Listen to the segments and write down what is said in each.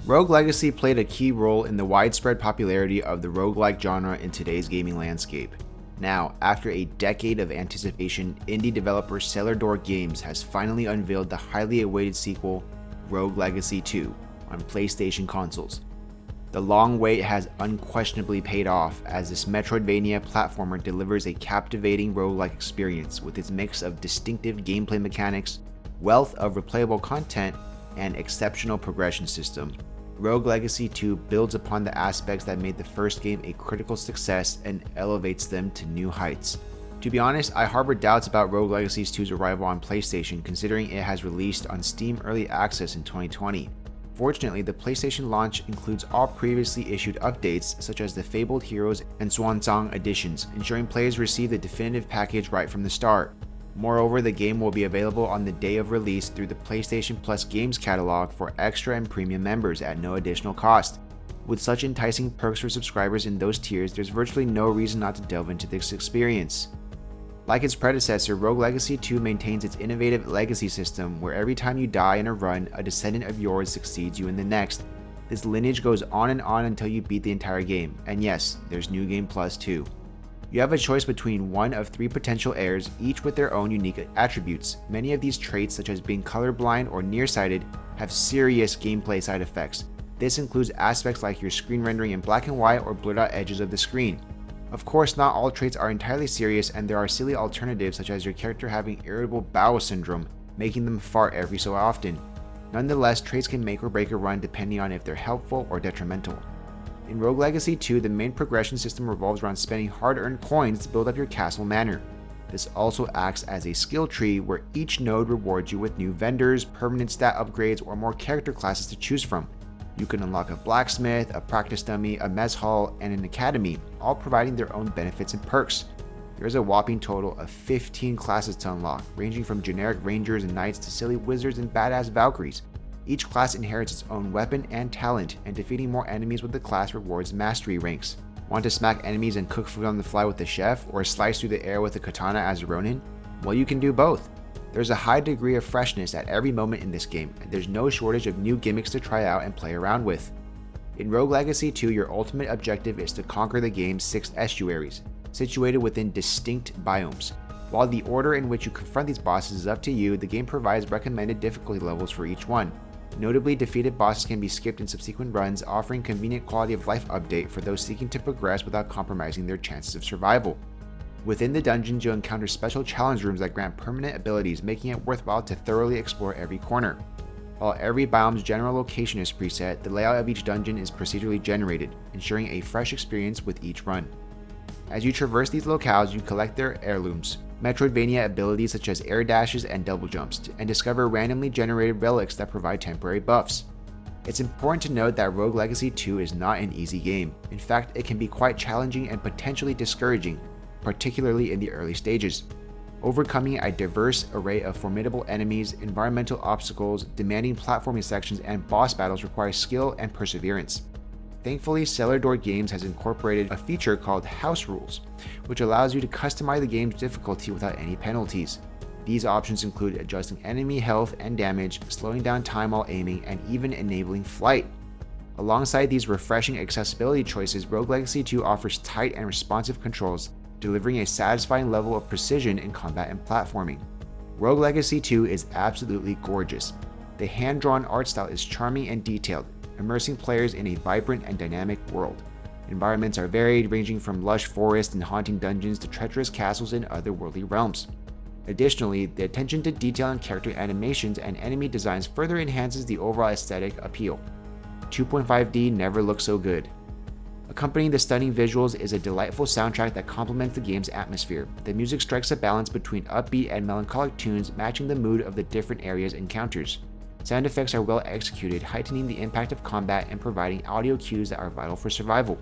Rogue Legacy played a key role in the widespread popularity of the roguelike genre in today's gaming landscape. Now, after a decade of anticipation, indie developer Cellar Door Games has finally unveiled the highly awaited sequel, Rogue Legacy 2, on PlayStation consoles. The long wait has unquestionably paid off, as this Metroidvania platformer delivers a captivating roguelike experience with its mix of distinctive gameplay mechanics, wealth of replayable content, and exceptional progression system. Rogue Legacy 2 builds upon the aspects that made the first game a critical success and elevates them to new heights. To be honest, I harbor doubts about Rogue Legacy 2's arrival on PlayStation, considering it has released on Steam Early Access in 2020. Fortunately, the PlayStation launch includes all previously issued updates, such as the Fabled Heroes and Swansong editions, ensuring players receive the definitive package right from the start. Moreover, the game will be available on the day of release through the PlayStation Plus games catalog for extra and premium members at no additional cost. With such enticing perks for subscribers in those tiers, there's virtually no reason not to delve into this experience. Like its predecessor, Rogue Legacy 2 maintains its innovative legacy system where every time you die in a run, a descendant of yours succeeds you in the next. This lineage goes on and on until you beat the entire game, and yes, there's New Game Plus too. You have a choice between one of 3 potential heirs, each with their own unique attributes. Many of these traits, such as being colorblind or nearsighted, have serious gameplay side effects. This includes aspects like your screen rendering in black and white or blurred out edges of the screen. Of course, not all traits are entirely serious, and there are silly alternatives such as your character having irritable bowel syndrome, making them fart every so often. Nonetheless, traits can make or break a run depending on if they're helpful or detrimental. In Rogue Legacy 2, the main progression system revolves around spending hard-earned coins to build up your castle manor. This also acts as a skill tree where each node rewards you with new vendors, permanent stat upgrades, or more character classes to choose from. You can unlock a blacksmith, a practice dummy, a mess hall, and an academy, all providing their own benefits and perks. There is a whopping total of 15 classes to unlock, ranging from generic rangers and knights to silly wizards and badass valkyries. Each class inherits its own weapon and talent, and defeating more enemies with the class rewards mastery ranks. Want to smack enemies and cook food on the fly with the chef, or slice through the air with a katana as a ronin? Well, you can do both. There's a high degree of freshness at every moment in this game, and there's no shortage of new gimmicks to try out and play around with. In Rogue Legacy 2, your ultimate objective is to conquer the game's 6 estuaries, situated within distinct biomes. While the order in which you confront these bosses is up to you, the game provides recommended difficulty levels for each one. Notably, defeated bosses can be skipped in subsequent runs, offering convenient quality of life update for those seeking to progress without compromising their chances of survival. Within the dungeons, you'll encounter special challenge rooms that grant permanent abilities, making it worthwhile to thoroughly explore every corner. While every biome's general location is preset, the layout of each dungeon is procedurally generated, ensuring a fresh experience with each run. As you traverse these locales, you collect their heirlooms, Metroidvania abilities such as air dashes and double jumps, and discover randomly generated relics that provide temporary buffs. It's important to note that Rogue Legacy 2 is not an easy game. In fact, it can be quite challenging and potentially discouraging, particularly in the early stages. Overcoming a diverse array of formidable enemies, environmental obstacles, demanding platforming sections, and boss battles requires skill and perseverance. Thankfully, Cellar Door Games has incorporated a feature called House Rules, which allows you to customize the game's difficulty without any penalties. These options include adjusting enemy health and damage, slowing down time while aiming, and even enabling flight. Alongside these refreshing accessibility choices, Rogue Legacy 2 offers tight and responsive controls, delivering a satisfying level of precision in combat and platforming. Rogue Legacy 2 is absolutely gorgeous. The hand-drawn art style is charming and detailed, immersing players in a vibrant and dynamic world. Environments are varied, ranging from lush forests and haunting dungeons to treacherous castles and otherworldly realms. Additionally, the attention to detail in character animations and enemy designs further enhances the overall aesthetic appeal. 2.5D never looked so good. Accompanying the stunning visuals is a delightful soundtrack that complements the game's atmosphere. The music strikes a balance between upbeat and melancholic tunes, matching the mood of the different areas encounters. Sound effects are well executed, heightening the impact of combat and providing audio cues that are vital for survival.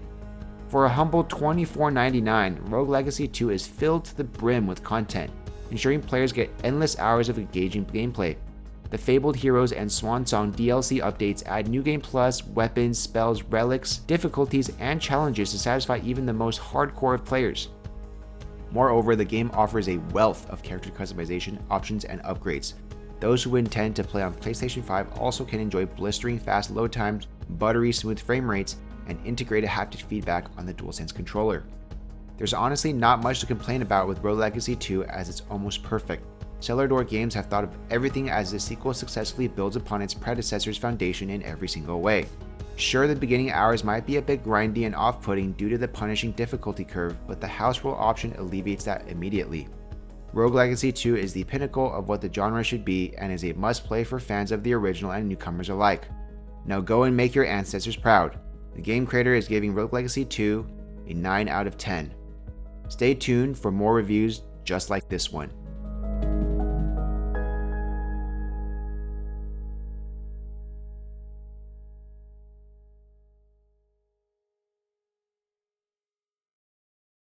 For a humble $24.99, Rogue Legacy 2 is filled to the brim with content, ensuring players get endless hours of engaging gameplay. The Fabled Heroes and Swansong DLC updates add New Game Plus, weapons, spells, relics, difficulties, and challenges to satisfy even the most hardcore of players. Moreover, the game offers a wealth of character customization options and upgrades. Those who intend to play on PlayStation 5 also can enjoy blistering fast load times buttery smooth frame rates, and integrated haptic feedback on the DualSense controller. There's honestly not much to complain about with Rogue Legacy 2 as it's almost perfect. Cellar Door Games have thought of everything as the sequel successfully builds upon its predecessor's foundation in every single way. Sure, the beginning hours might be a bit grindy and off-putting due to the punishing difficulty curve, but the house rule option alleviates that immediately. Rogue Legacy 2 is the pinnacle of what the genre should be and is a must-play for fans of the original and newcomers alike. Now go and make your ancestors proud. The game creator is giving Rogue Legacy 2 a 9 out of 10. Stay tuned for more reviews just like this one.